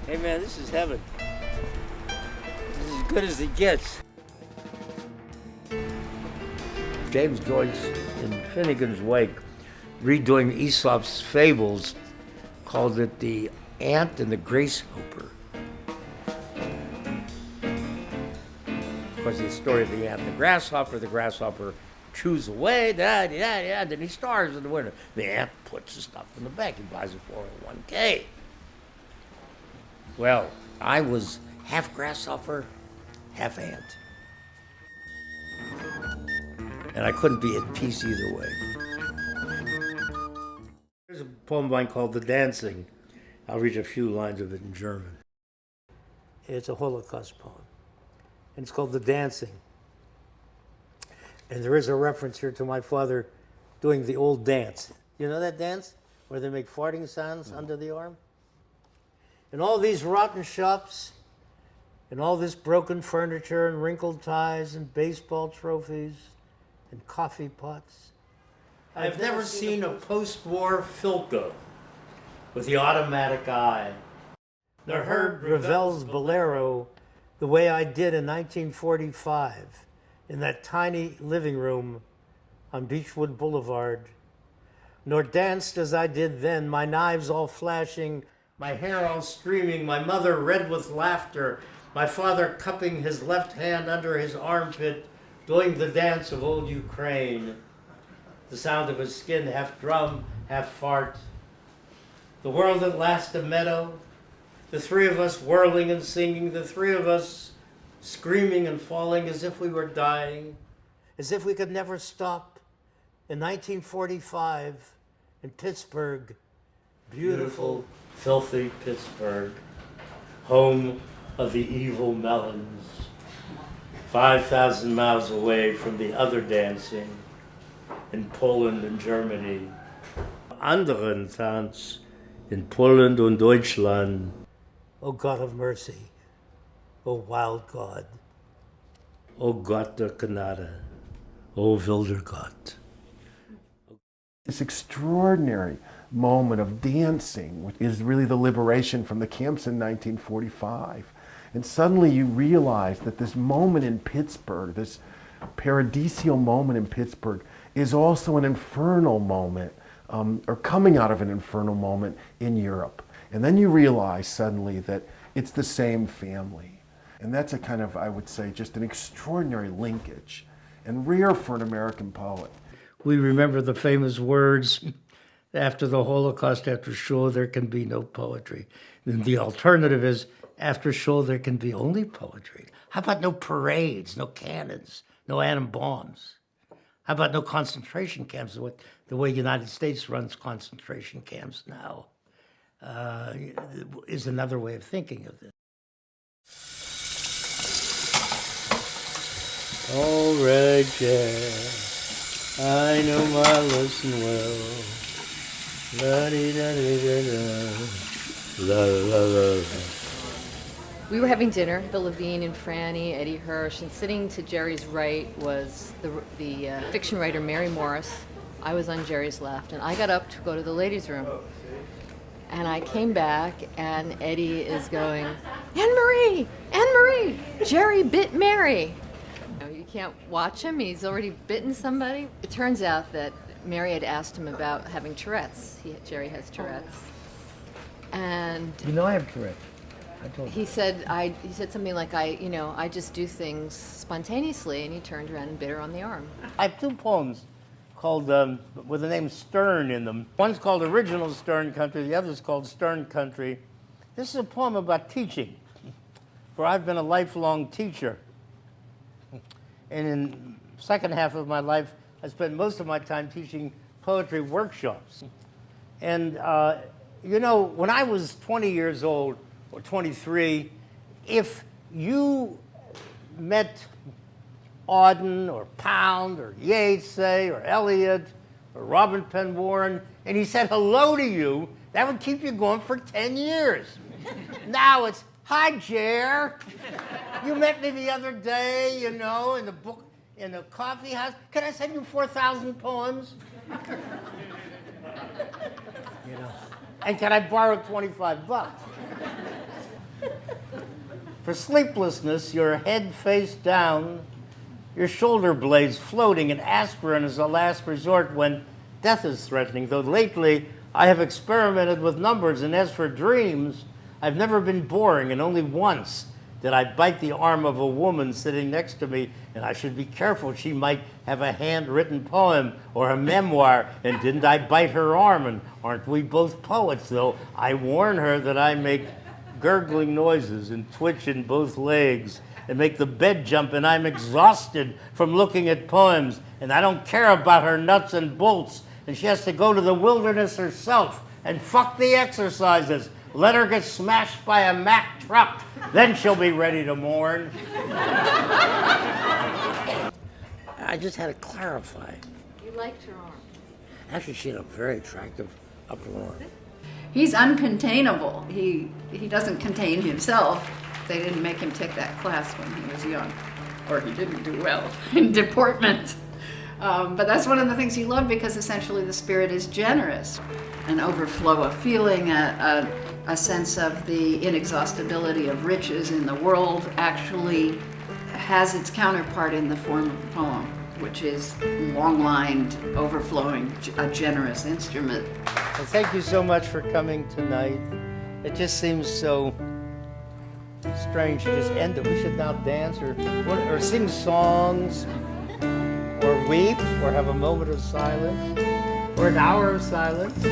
Hey man, this is heaven. This is as good as it gets. James Joyce in Finnegan's Wake, redoing Aesop's fables, called it the ant and the grasshopper. Of course, the story of the ant and the grasshopper chews away, then he starves in the winter. The ant puts the stuff in the bank, he buys a 401k. Well, I was half grasshopper, half ant. And I couldn't be at peace either way. There's a poem of mine called The Dancing. I'll read a few lines of it in German. It's a Holocaust poem. And it's called The Dancing. And there is a reference here to my father doing the old dance. You know that dance? Where they make farting sounds under the arm? In all these rotten shops, in all this broken furniture and wrinkled ties and baseball trophies and coffee pots, I've never seen a post-war Filco with the automatic eye, nor heard Ravel's Bolero the way I did in 1945 in that tiny living room on Beechwood Boulevard, nor danced as I did then, my knives all flashing, my hair all streaming, my mother red with laughter, my father cupping his left hand under his armpit, doing the dance of old Ukraine, the sound of his skin half drum, half fart, the world at last a meadow, the three of us whirling and singing, the three of us screaming and falling as if we were dying, as if we could never stop. In 1945, in Pittsburgh, beautiful, filthy Pittsburgh, home of the evil melons, 5,000 miles away from the other dancing in Poland and Germany. Anderen Tanz in Poland und Deutschland. O God of mercy, O wild God, O Gott der Gnade, O wilder Gott. This extraordinary moment of dancing, which is really the liberation from the camps in 1945. And suddenly you realize that this moment in Pittsburgh, this paradisial moment in Pittsburgh, is also an infernal moment, or coming out of an infernal moment in Europe. And then you realize suddenly that it's the same family. And that's a kind of, I would say, just an extraordinary linkage, and rare for an American poet. We remember the famous words, after the Holocaust, after Shoah, there can be no poetry. And the alternative is, after Shoah, there can be only poetry. How about no parades, no cannons, no atom bombs? How about no concentration camps, the way the United States runs concentration camps now? Is another way of thinking of this. All right, yeah, I know my lesson well. La-dee-da-dee-da-da, la-la-la-la. We were having dinner, Bill Levine and Franny, Eddie Hirsch, and sitting to Jerry's right was the fiction writer Mary Morris. I was on Jerry's left, and I got up to go to the ladies' room. And I came back, and Eddie is going, Anne-Marie, Anne-Marie, Jerry bit Mary. You can't watch him, he's already bitten somebody. It turns out that Mary had asked him about having Tourette's. Jerry has Tourette's. And You know I have Tourette's. I told you. he said something like, I just do things spontaneously, and he turned around and bit her on the arm. I have two poems called with the name Stern in them. One's called Original Stern Country, the other's called Stern Country. This is a poem about teaching, for I've been a lifelong teacher. And in the second half of my life, I spent most of my time teaching poetry workshops. And when I was 20 years old, or 23, if you met Auden or Pound or Yeats, say, or Eliot or Robin Penn Warren, and he said hello to you, that would keep you going for 10 years. Now it's, hi, Jer. You met me the other day, in the coffee house. Can I send you 4,000 poems? And can I borrow $25? For sleeplessness, your head face down, your shoulder blades floating, and aspirin is a last resort when death is threatening. Though lately I have experimented with numbers, and as for dreams, I've never been boring, and only once did I bite the arm of a woman sitting next to me, and I should be careful. She might have a handwritten poem or a memoir, and didn't I bite her arm? And aren't we both poets, though? I warn her that I make gurgling noises and twitch in both legs and make the bed jump, and I'm exhausted from looking at poems, and I don't care about her nuts and bolts, and she has to go to the wilderness herself and fuck the exercises. Let her get smashed by a Mack truck, then she'll be ready to mourn. I just had to clarify. You liked her arm. Actually, she had a very attractive upper arm. He's uncontainable. He doesn't contain himself. They didn't make him take that class when he was young, or he didn't do well in deportment. But that's one of the things he loved, because essentially the spirit is generous. An overflow of feeling, a sense of the inexhaustibility of riches in the world actually has its counterpart in the form of a poem, which is long-lined, overflowing, a generous instrument. Well, thank you so much for coming tonight. It just seems so strange to just end it. We should now dance or sing songs or weep or have a moment of silence or an hour of silence.